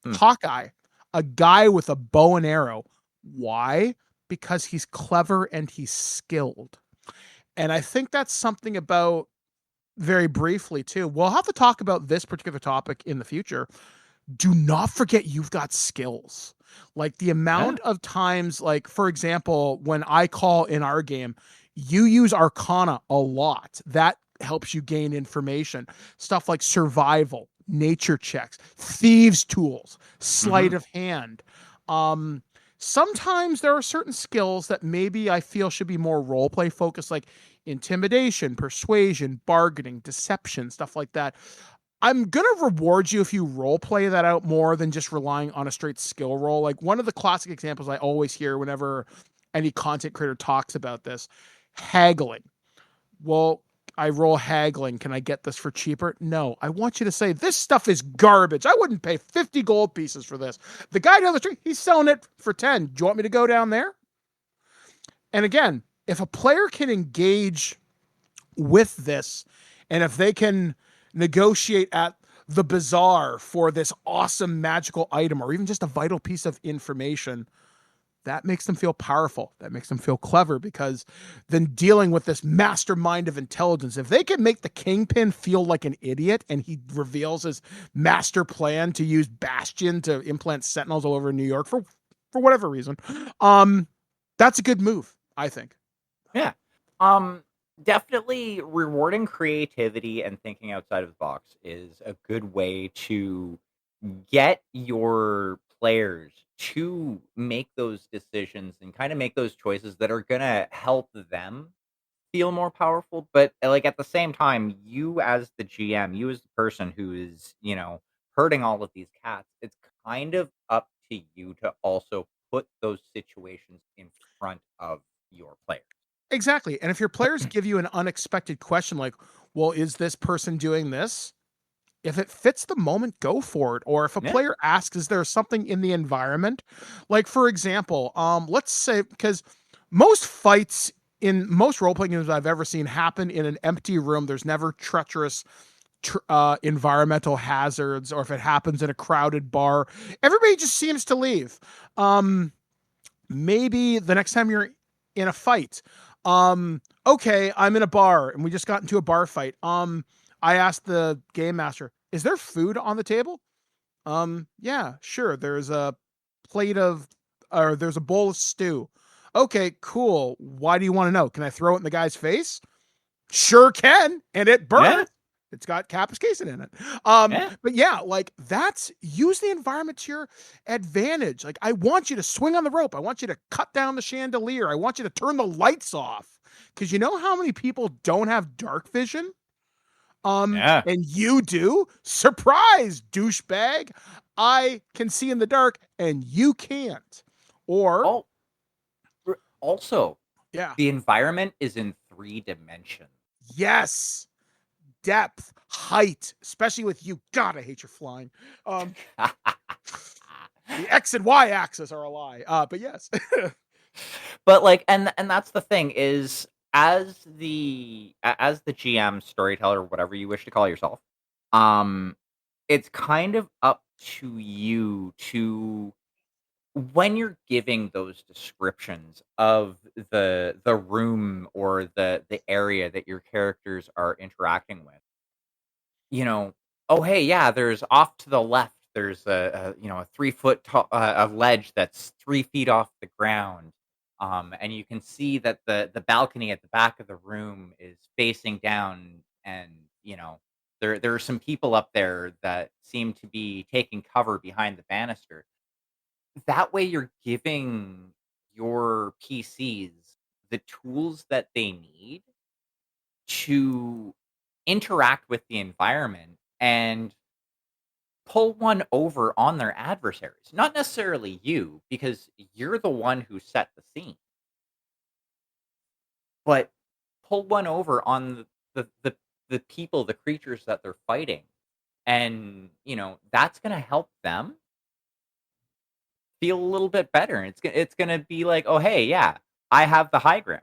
Hmm. Hawkeye, a guy with a bow and arrow. Why? Because he's clever and he's skilled. And I think that's something about very briefly too. We'll have to talk about this particular topic in the future. Do not forget you've got skills. Like the Yeah. amount of times, like for example, when I call in our game, you use Arcana a lot. That helps you gain information. Stuff like survival, nature checks, thieves' tools, Hmm. sleight of hand. Um, Sometimes there are certain skills that maybe I feel should be more role play focused, like intimidation, persuasion, bargaining, deception, stuff like that. I'm gonna reward you if you role play that out more than just relying on a straight skill roll. Like one of the classic examples I always hear whenever any content creator talks about this, haggling. Well, I roll haggling. Can I get this for cheaper? No. I want you to say this stuff is garbage. I wouldn't pay 50 gold pieces for this. The guy down the street, he's selling it for 10. Do you want me to go down there? And again, if a player can engage with this, and if they can negotiate at the bazaar for this awesome magical item or even just a vital piece of information, that makes them feel powerful. That makes them feel clever, because then dealing with this mastermind of intelligence, if they can make the kingpin feel like an idiot and he reveals his master plan to use Bastion to implant sentinels all over New York for whatever reason, that's a good move, I think. Yeah. Um, Definitely rewarding creativity and thinking outside of the box is a good way to get your players to make those decisions and kind of make those choices that are going to help them feel more powerful. But like at the same time, you as the GM, you as the person who is, hurting all of these cats, it's kind of up to you to also put those situations in front of your players. Exactly. And if your players give you an unexpected question like, well, is this person doing this? If it fits the moment, go for it. Or if a Yeah. player asks, is there something in the environment? Like, for example, let's say, because most fights in most role playing games I've ever seen happen in an empty room. There's never treacherous environmental hazards, or if it happens in a crowded bar, everybody just seems to leave. Um, Maybe the next time you're in a fight, okay, I'm in a bar and we just got into a bar fight. I asked the game master, is there food on the table? Yeah, sure. There's a plate of, or there's a bowl of stew. Okay, cool. Why do you want to know? Can I throw it in the guy's face? Sure can, and it Yeah. burns. It's got capsaicin in it. Yeah. But yeah, like that's use the environment to your advantage. Like I want you to swing on the rope. I want you to cut down the chandelier. I want you to turn the lights off. Because you know how many people don't have dark vision? Yeah. And you do? Surprise, douchebag. I can see in the dark and you can't. Or Oh, also, yeah, the environment is in 3 dimensions. yes. Depth, height, especially with you. God, I hate your flying. Um, the X and Y axis are a lie. But yes. But like, and that's the thing is, as the GM, storyteller, whatever you wish to call yourself, um, it's kind of up to you to, when you're giving those descriptions of the room or the area that your characters are interacting with, you know, oh hey, yeah, there's off to the left. There's a 3 foot tall a ledge that's 3 feet off the ground, and you can see that the balcony at the back of the room is facing down, and there are some people up there that seem to be taking cover behind the banister. That way, you're giving your PCs the tools that they need to interact with the environment and pull one over on their adversaries. Not necessarily you, because you're the one who set the scene, but pull one over on the people, the creatures that they're fighting. And, that's going to help them feel a little bit better. It's going to be like, oh, hey, yeah, I have the high ground.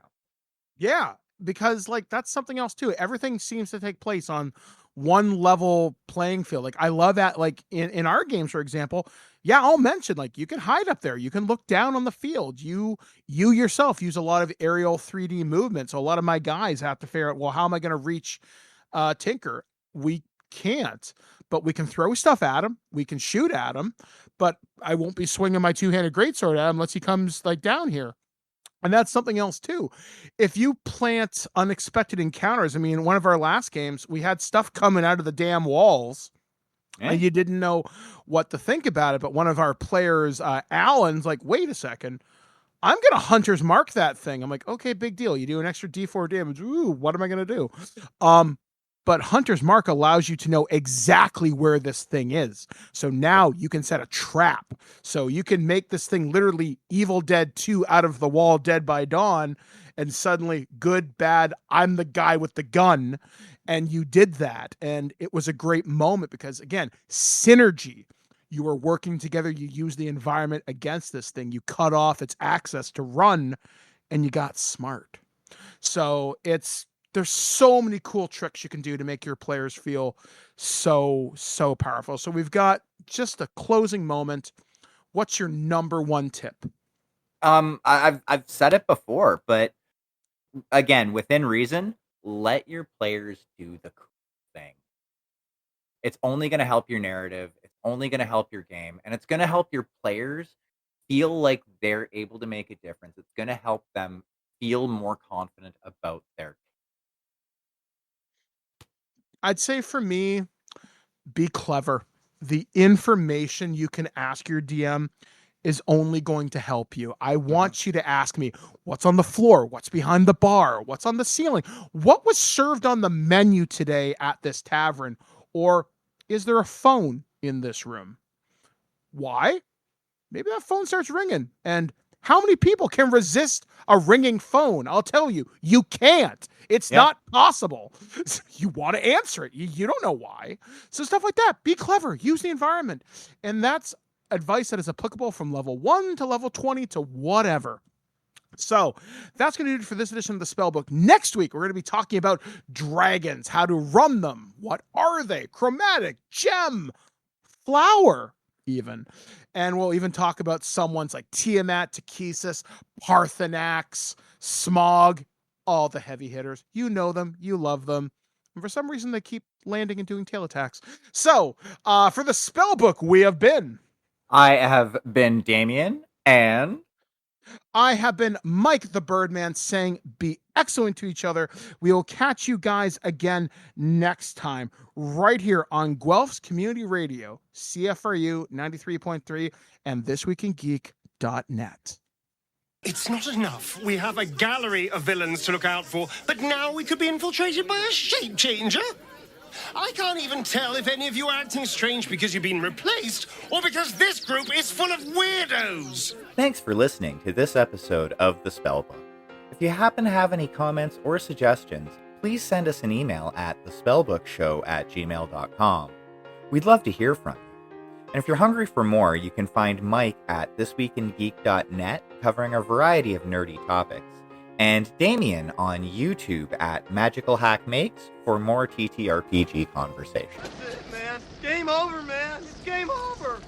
Yeah, because like that's something else too. Everything seems to take place on one level playing field. Like I love that. Like in our games, for example, yeah, I'll mention like you can hide up there. You can look down on the field. You yourself use a lot of aerial 3D movement. So a lot of my guys have to figure out, well, how am I going to reach Tinker? We can't, but we can throw stuff at him. We can shoot at him, but I won't be swinging my two-handed greatsword at him unless he comes like down here. And that's something else too. If you plant unexpected encounters, I mean, one of our last games, we had stuff coming out of the damn walls and you didn't know what to think about it. But one of our players, Alan's like, wait a second, I'm going to Hunter's Mark that thing. I'm like, okay, big deal. You do an extra D4 damage. Ooh, what am I going to do? But Hunter's Mark allows you to know exactly where this thing is. So now you can set a trap. So you can make this thing literally Evil Dead 2 out of the wall, Dead by Dawn, and suddenly good, bad, I'm the guy with the gun. And you did that. And it was a great moment because, again, synergy. You were working together. You used the environment against this thing. You cut off its access to run, and you got smart. So there's so many cool tricks you can do to make your players feel so powerful. So we've got just a closing moment. What's your number one tip? I've said it before, but again, within reason, let your players do the cool thing. It's only going to help your narrative. It's only going to help your game, and it's going to help your players feel like they're able to make a difference. It's going to help them feel more confident about their. I'd say for me, be clever. The information you can ask your DM is only going to help you. I want you to ask me, what's on the floor? What's behind the bar? What's on the ceiling? What was served on the menu today at this tavern? Or is there a phone in this room? Why? Maybe that phone starts ringing. And how many people can resist a ringing phone? I'll tell you, you can't. It's not possible. You want to answer it. You don't know why. So stuff like that. Be clever. Use the environment. And that's advice that is applicable from level 1 to level 20 to whatever. So that's going to do it for this edition of the Spellbook. Next week, we're going to be talking about dragons, how to run them. What are they? Chromatic, gem, flower, even. And we'll even talk about some ones like Tiamat, Takesis, Parthenax, Smog, all the heavy hitters. You know them. You love them. And for some reason, they keep landing and doing tail attacks. So for the Spellbook, we have been... I have been Damien, and... I have been Mike the Birdman, saying be excellent to each other. We will catch you guys again next time, right here on Guelph's Community Radio, CFRU 93.3, and thisweekingeek.net. It's not enough. We have a gallery of villains to look out for, but now we could be infiltrated by a shape changer. I can't even tell if any of you are acting strange because you've been replaced or because this group is full of weirdos. Thanks for listening to this episode of The Spellbook. If you happen to have any comments or suggestions, please send us an email at thespellbookshow@gmail.com. We'd love to hear from you. And if you're hungry for more, you can find Mike at thisweekingeek.net, covering a variety of nerdy topics, and Damien on YouTube at Magical Hack Makes for more TTRPG conversation. That's it, man. Game over, man. It's game over.